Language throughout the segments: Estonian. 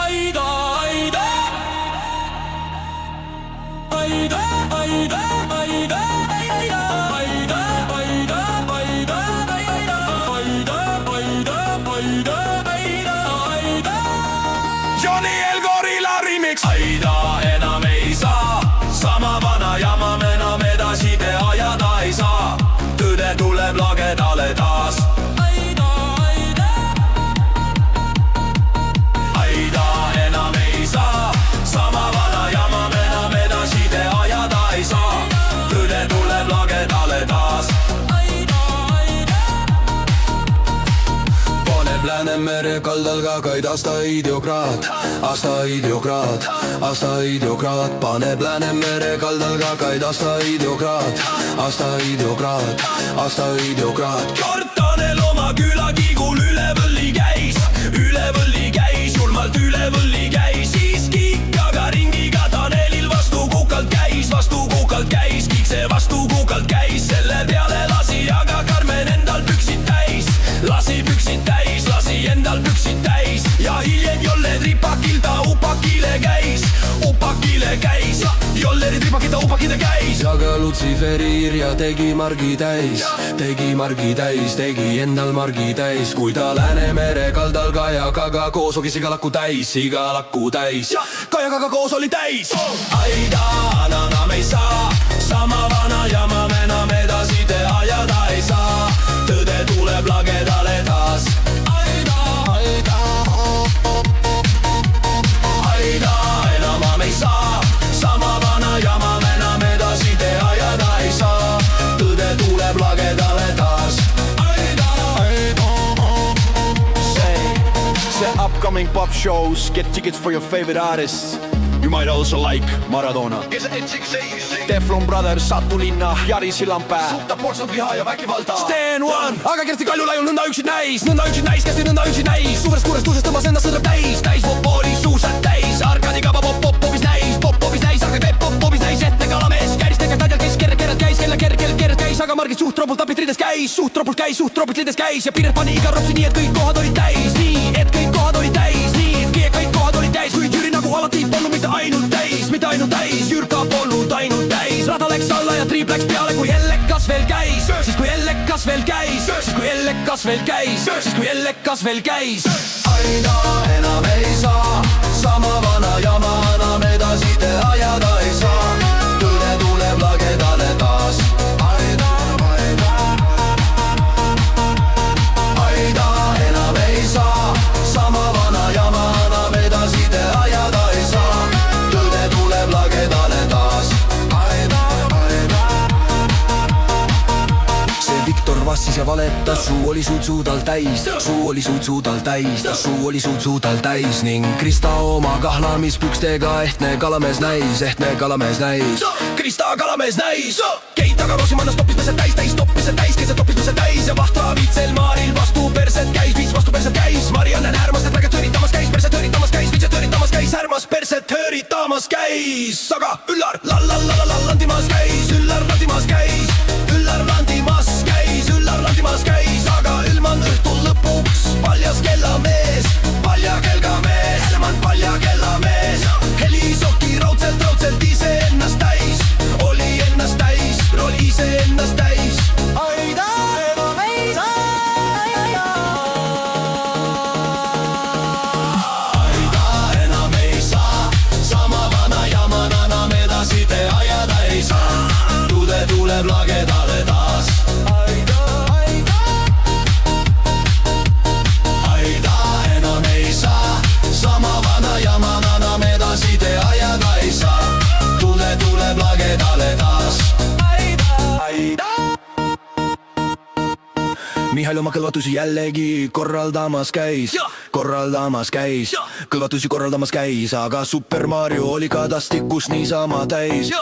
Aida, Aida, Aida, Aida, Aida, Aida, Aida, Aida, Aida, Aida, Aida, Aida, Aida, Aida. Johnny el Gorilla remix. Aida enam ei saa, sama vana jama me enam edasi te ajada ei saa. Tõde tuleb lagedale taas. Aida, Aida, Aida enam ei saa, sama vana jama me enam edasi te ajada ei saa. Tõde tuleb lagedale taas. Paneb Läänemere kaldal kakaid aasta ideokraat, aasta ideokraat, aasta ideokraat. Paneb Läänemere kaldal kakaid aasta ideokraat, aasta ideokraat, aasta ideokraat. Kortanel oma külakiigul üle võlli käis, julmalt üle võlli käis. Siis kikaga ringiga Tanelil vastu kukalt käis, kikse vastu kukalt käis. Selle peale lasi aga Karmen endal püksid täis, lasi endal püksid täis. Ja hiljem Jolle tripakil ta upakile käis, Jolleri tripakil ta upakile käis. Ja ka Lutsiferi Irja tegi margi täis, tegi endal margi täis. Kui ta Läänemere kaldal Kajakaga koos oli sigalaku täis, Kajakaga koos oli täis. Aida enam ei saa, sama vana jama me enam edasi te ajada ei saa. Tõde tuleb lagedale taas. Aida enam ei saa, sama vana jama me enam edasi te ajada ei saa. Tõde tuleb lagedale taas. Say upcoming pop shows, get tickets for your favorite artists. You might also like Maradona, Teflon Brothers, Satu Linna, Jari Sillampää, Suhta portsut vihaa ja väkivaltaa. Sten One, aga Kersti Kaljulaiul nõnda üksid näis, kästi nõnda üksid näis. Suurest kuulestusest tõmbas ennast sõdreb täis pop oli suusad täis. Arkadiga popis näis, Arkadi popis näis. Ette kalamees käis, tegelikult adjal käis, kerred käis, kella käis. Aga Margit suhtropult tapit rides käis, suhtropult lides käis. Ja Piret pani iga ropsi nii, et kõik kohad olid täis. Nii, et kõik kohad olid täis. Kuid Jüri nagu alati polnud mitte ainult täis, Jürka polnud ainult täis. Rada läks alla ja triip läks peale, kui Ellekas veel käis. Siis kui Ellekas veel käis. Aida enam ei saa, sama vana jama enam edasi te ajada ei saa. Tõde tuleb lagedale taas. Aida enam ei saa, sama vana jama enam edasi te ajada ei saa. Tõde tuleb lagedale taas. See Viktor vassis ja valetas, suu oli suud tal täis. Ning Krista oma kahlamispükstega ehtne kalamees näis. Krista kalamees näis. Keit aga Roosimannas toppis pesed täis, keset toppis pesed täis. Ja Vahtra Vitsel Maaril vastu perset käis, Marianne Härmas need väged hõritamas käis, perset hõritamas käis, Härmas perset hõritamas käis. Aga Üllar Landimas käis, aga Ülman õhtul lõpuks paljas kellamees, Helman palja kellamees. Helisoki raudselt iseennast täis, oli ennast täis, roll iseennast täis. Aida enam ei saa, Aida enam ei saa, sama vana jama enam edasi te ajada ei saa. Tõde tuleb lagedale taas. Sama vana jama enam edasi te ajada ei saa. Tõde tuleb lagedale taas. Mihhail oma kõlvatusi jällegi korraldamas käis, kõlvatusi korraldamas käis. Aga Super Mario oli kadastikus niisama täis,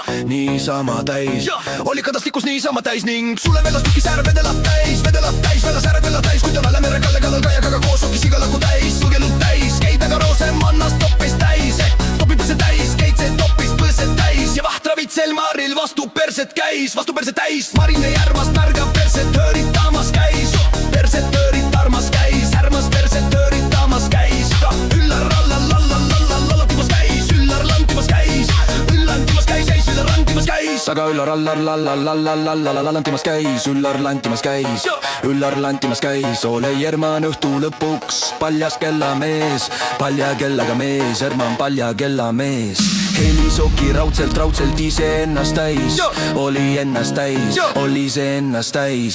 oli kadastikus niisama täis. Ning sulle vedas tükis äär vedelab täis, vedas ääred vedelab täis. Kuid on Läänemere kalle kallal Kajakaga koos oli sigalaku täis, sulgenud täis. Keit aga Rosemannast toppis täis, topib põsed täis, Keit see toppis põsed täis. Ja Vahtra Vitsel Maaril vastu perset täis, Marine Järvast märgab perset hõritamas käis. Perset hõritamas käis, Härmas perset hõritamas käis. Üllar aga Üllar lantimas käis, Üllar lantimas käis, Üllar lantimas käis. Ole Herman õhtu lõpuks paljas kellamees, palja kellaga mees, Herman palja kellamees. Helisoki raudselt iseennast täis, oli ennast täis, oli see ennast täis.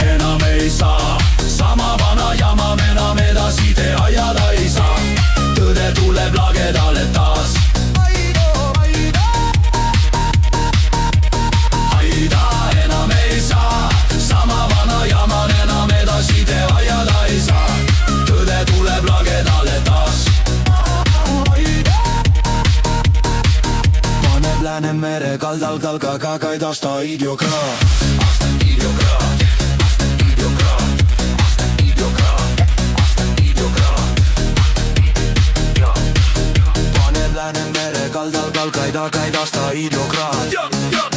Enam ei saa, sama vana jama enam edasi te ajada ei saa. Tõde tuleb lagedale taas. Aida enam ei saa, sama vana jama enam edasi te ajada ei saa. Tõde tuleb lagedale taas. Paneb Läänemere kaldal kalgaga kaid aasta idiokraat. Läänemere kaldal kalgaid aasta idiokraat.